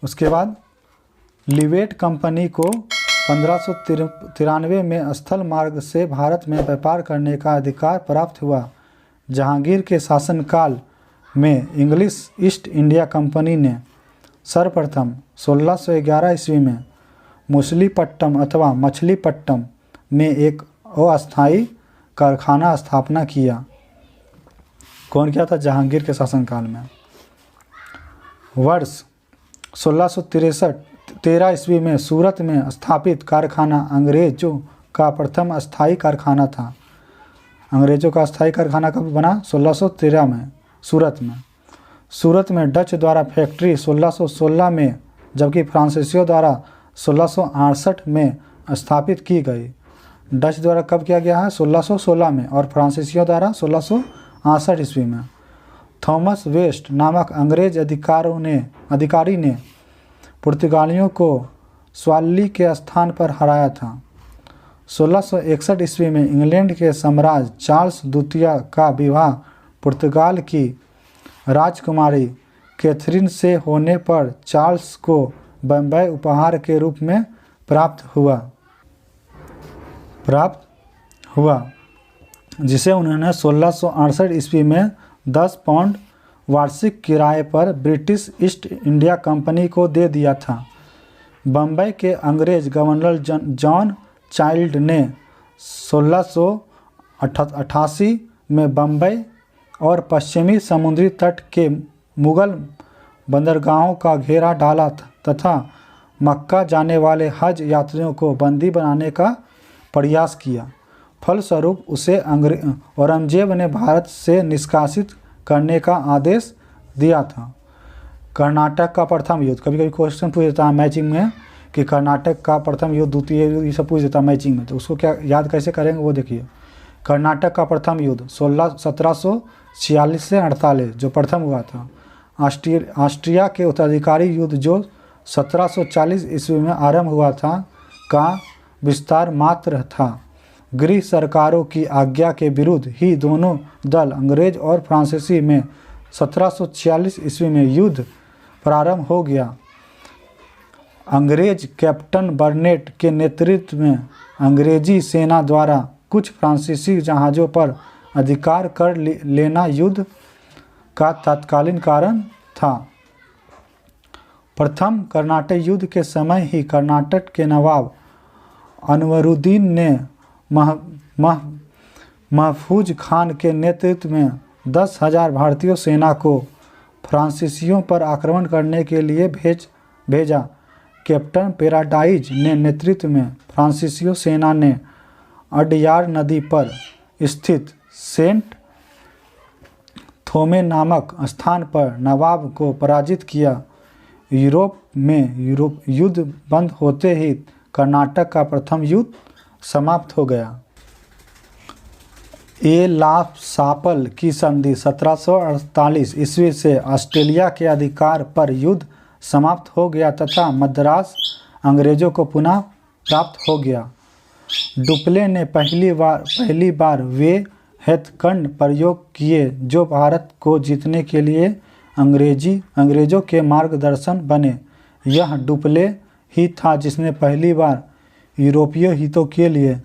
उसके बाद Livet company को 1593 में स्थल मार्ग से भारत में व्यापार करने का अधिकार प्राप्त हुआ। जहांगीर के शासनकाल में इंग्लिश ईस्ट इंडिया कंपनी ने सर्वप्रथम 1611 ईस्वी में मछलीपट्टम अथवा मछलीपट्टम में एक अस्थायी कारखाना स्थापना किया। कौन किया था? जहांगीर के शासनकाल में। वर्ष 1613 ईस्वी में सूरत में स्थापित कारखाना अंग्रेजों का प्रथम अस्थायी कारखाना था। अंग्रेजों का अस्थायी कारखाना कब बना? 1613 में सूरत में। सूरत में डच द्वारा फैक्ट्री 1616 में, जबकि फ्रांसीसियों द्वारा 1668 में स्थापित की गई। डच द्वारा कब किया गया है? 1616 में, और फ्रांसीसियों द्वारा 1668 ईस्वी में। थॉमस वेस्ट नामक अंग्रेज अधिकारी ने पुर्तगालियों को स्वाली के स्थान पर हराया था। 1661 ईस्वी में इंग्लैंड के सम्राट चार्ल्स द्वितीय का विवाह पुर्तगाल की राजकुमारी कैथरीन से होने पर चार्ल्स को बम्बई उपहार के रूप में प्राप्त हुआ, जिसे उन्होंने 1668 ईस्वी में 10 पाउंड वार्षिक किराए पर ब्रिटिश ईस्ट इंडिया कंपनी को दे दिया था। बम्बई के अंग्रेज गवर्नर जॉन चाइल्ड ने 1688 में बम्बई और पश्चिमी समुद्री तट के मुगल बंदरगाहों का घेरा डाला तथा मक्का जाने वाले हज यात्रियों को बंदी बनाने का प्रयास किया। फलस्वरूप उसे औरंगजेब ने भारत से निष्कासित करने का आदेश दिया था। कर्नाटक का प्रथम युद्ध, कभी कभी क्वेश्चन पूछ देता है मैचिंग में कि कर्नाटक का प्रथम युद्ध, द्वितीय युद्ध, ये सब पूछ देता है मैचिंग में, तो उसको क्या याद कैसे करेंगे वो देखिए। कर्नाटक का प्रथम युद्ध 1746 से 48 जो प्रथम हुआ था। ऑस्ट्रिया के उत्तराधिकारी युद्ध जो 1740 ईस्वी में आरंभ हुआ था का विस्तार मात्र था। गृह सरकारों की आज्ञा के विरुद्ध ही दोनों दल अंग्रेज और फ्रांसीसी में 1746 ईस्वी में युद्ध प्रारंभ हो गया। अंग्रेज कैप्टन बर्नेट के नेतृत्व में अंग्रेजी सेना द्वारा कुछ फ्रांसीसी जहाज़ों पर अधिकार कर लेना युद्ध का तत्कालीन कारण था। प्रथम कर्नाटक युद्ध के समय ही कर्नाटक के नवाब अनवरुद्दीन ने महफूज खान के नेतृत्व में 10,000 भारतीय सेना को फ्रांसीसियों पर आक्रमण करने के लिए भेजा। कैप्टन पैराडाइज ने नेतृत्व में फ्रांसीसियों सेना ने अडयार नदी पर स्थित सेंट थोमे नामक स्थान पर नवाब को पराजित किया। यूरोप में युद्ध बंद होते ही कर्नाटक का प्रथम युद्ध समाप्त हो गया। एलासापल की संधि 1748 ईस्वी से ऑस्ट्रेलिया के अधिकार पर युद्ध समाप्त हो गया तथा मद्रास अंग्रेजों को पुनः प्राप्त हो गया। डुप्ले ने पहली बार वे हथकंड प्रयोग किए जो भारत को जीतने के लिए अंग्रेजों के मार्गदर्शन बने। यह डुप्ले ही था जिसने पहली बार यूरोपीय हितों के लिए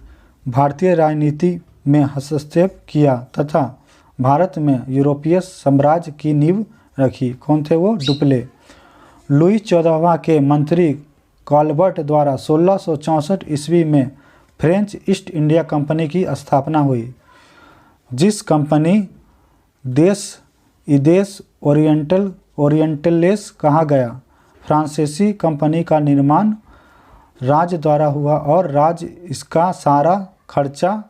भारतीय राजनीति में हस्तक्षेप किया तथा भारत में यूरोपीय साम्राज्य की नींव रखी। कौन थे वो? डुप्ले। लुई 14वां के मंत्री कॉलबर्ट द्वारा 1664 ईस्वी में फ्रेंच ईस्ट इंडिया कंपनी की स्थापना हुई, जिस कंपनी देश ओरिएंटलेस कहा गया। फ्रांसीसी कंपनी का निर्माण राज्य द्वारा हुआ और राज्य इसका सारा खर्चा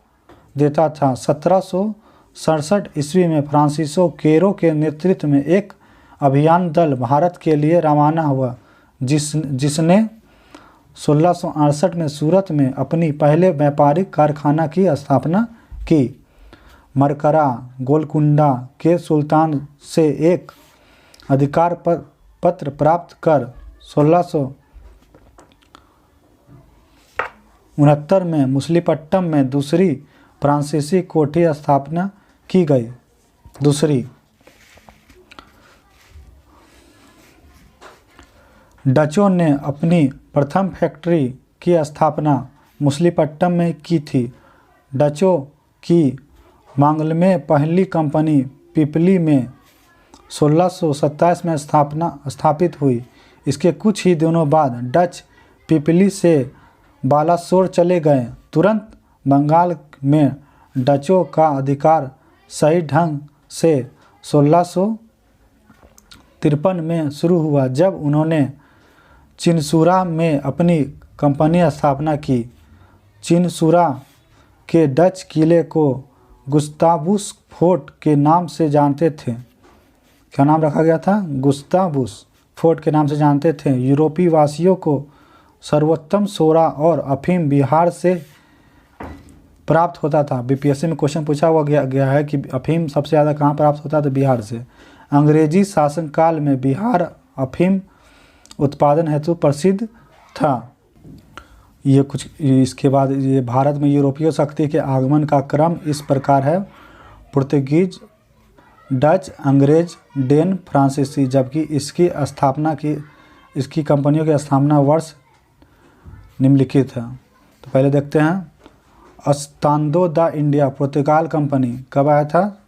देता था। 1767 ईस्वी में फ्रांसिसो केरो के नेतृत्व में एक अभियान दल भारत के लिए रवाना हुआ, जिसने 1668 में सूरत में अपनी पहले व्यापारिक कारखाना की स्थापना की। मरकरा गोलकुंडा के सुल्तान से एक अधिकार पत्र प्राप्त कर 1669 में मछलीपट्टम में दूसरी फ्रांसीसी कोठी स्थापना की गई। डचों ने अपनी प्रथम फैक्ट्री की स्थापना मछलीपट्टनम में की थी। डचों की मंगल में पहली कंपनी पिपली में 1627 में स्थापित हुई। इसके कुछ ही दिनों बाद डच पिपली से बालासोर चले गए। तुरंत बंगाल में डचों का अधिकार सही ढंग से 1653 में शुरू हुआ, जब उन्होंने चिनसुरा में अपनी कंपनी स्थापना की। चिनसुरा के डच किले को गुस्तावुस फोर्ट के नाम से जानते थे। क्या नाम रखा गया था? गुस्तावुस फोर्ट के नाम से जानते थे। यूरोपीय वासियों को सर्वोत्तम सोरा और अफीम बिहार से प्राप्त होता था। बीपीएससी में क्वेश्चन पूछा हुआ गया है कि अफीम सबसे ज़्यादा कहाँ प्राप्त होता था? तो बिहार से। अंग्रेजी शासनकाल में बिहार अफीम उत्पादन हेतु प्रसिद्ध था। ये कुछ इसके बाद ये भारत में यूरोपीय शक्ति के आगमन का क्रम इस प्रकार है: पुर्तगीज, डच, अंग्रेज, डेन, फ्रांसीसी। जबकि इसकी कंपनियों की स्थापना वर्ष निम्नलिखित है। तो पहले देखते हैं अस्तांदो द इंडिया पुर्तगाल कंपनी कब आया था?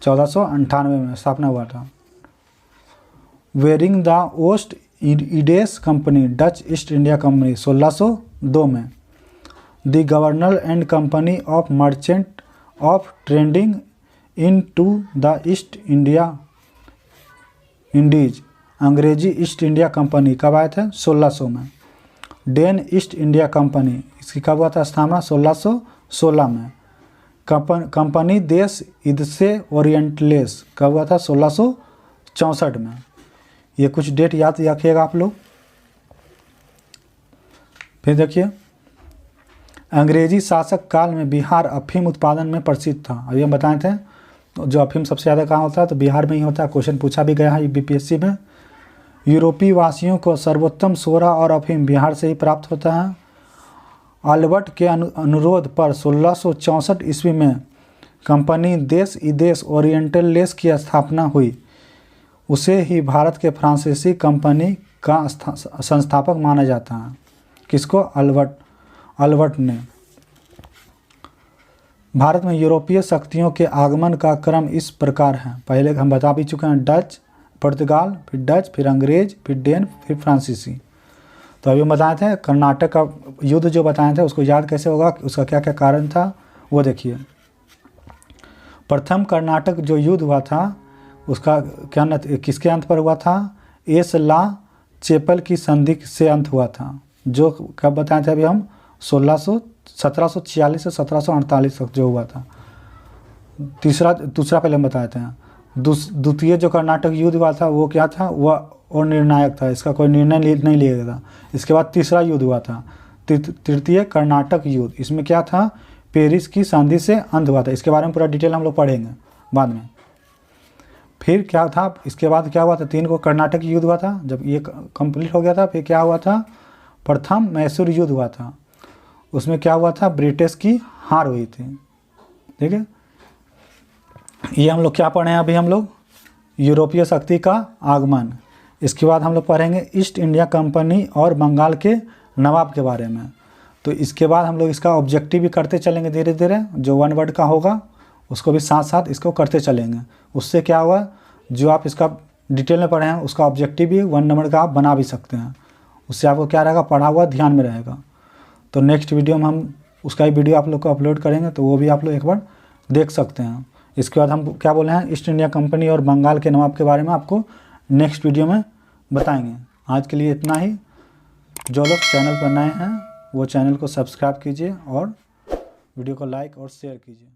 1498 में स्थापना हुआ था। वेरिंग द ओस्ट इंडियस company Dutch East India company 1602 में। The governor and company of merchant of trading into the East Indies अंग्रेजी ईस्ट इंडिया कंपनी कब आए थे? 1600 में। डेन ईस्ट इंडिया कंपनी इसकी कब हुआ था स्थापना? 1616 में। कंपनी देश इदसे ओरिएंटलेस कब हुआ था? 1664 में। ये कुछ डेट याद रखिएगा आप लोग। फिर देखिए अंग्रेजी शासक काल में बिहार अफीम उत्पादन में प्रसिद्ध था। अभी हम बताए थे जो अफीम सबसे ज़्यादा कहाँ होता है? तो बिहार में ही होता है। क्वेश्चन पूछा भी गया है बीपीएससी में। यूरोपीय वासियों को सर्वोत्तम सोरा और अफीम बिहार से ही प्राप्त होता है। अल्बर्ट के अनुरोध पर 1664 ईस्वी में कंपनी देश इदेश ओरिएंटलेस की स्थापना हुई। उसे ही भारत के फ्रांसीसी कंपनी का संस्थापक माना जाता है। किसको? अल्बर्ट ने। भारत में यूरोपीय शक्तियों के आगमन का क्रम इस प्रकार है। पहले हम बता भी चुके हैं, डच, पुर्तगाल, फिर डच, फिर अंग्रेज, फिर डेन, फिर फ्रांसीसी। तो अभी हम बताए थे कर्नाटक का युद्ध जो बताए थे उसको याद कैसे होगा, उसका क्या क्या कारण था वो देखिए। प्रथम कर्नाटक जो युद्ध हुआ था उसका क्या किसके अंत पर हुआ था? एस ला चेपल की संधि से अंत हुआ था, जो कब बताए थे अभी हम? 1746 से 1748 तक जो हुआ था। दूसरा पहले हम बताए थे। द्वितीय जो कर्नाटक युद्ध हुआ था वो क्या था? वो निर्णायक था, इसका कोई निर्णय नहीं लिया गया था। इसके बाद तीसरा युद्ध हुआ था तृतीय कर्नाटक युद्ध। इसमें क्या था? पेरिस की संधि से अंत हुआ था। इसके बारे में पूरा डिटेल हम लोग पढ़ेंगे बाद में। फिर क्या था? इसके बाद क्या हुआ था? 3 को कर्नाटक युद्ध हुआ था। जब ये कंप्लीट हो गया था फिर क्या हुआ था? प्रथम मैसूर युद्ध हुआ था। उसमें क्या हुआ था? ब्रिटिश की हार हुई थी। ठीक है, ये हम लोग क्या पढ़े हैं अभी? हम लोग यूरोपीय शक्ति का आगमन। इसके बाद हम लोग पढ़ेंगे ईस्ट इंडिया कंपनी और बंगाल के नवाब के बारे में। तो इसके बाद हम लोग इसका ऑब्जेक्टिव भी करते चलेंगे धीरे धीरे। जो 1 वर्ड का होगा उसको भी साथ साथ इसको करते चलेंगे। उससे क्या हुआ, जो आप इसका डिटेल में पढ़े हैं उसका ऑब्जेक्टिव भी 1 नंबर का आप बना भी सकते हैं। उससे आपको क्या रहेगा? पढ़ा हुआ ध्यान में रहेगा। तो नेक्स्ट वीडियो में हम उसका ही वीडियो आप लोग को अपलोड करेंगे, तो वो भी आप लोग एक बार देख सकते हैं। इसके बाद हम क्या बोले हैं? ईस्ट इंडिया कंपनी और बंगाल के नवाब के बारे में आपको नेक्स्ट वीडियो में बताएंगे। आज के लिए इतना ही। जो लोग चैनल पर नए हैं वो चैनल को सब्सक्राइब कीजिए और वीडियो को लाइक और शेयर कीजिए।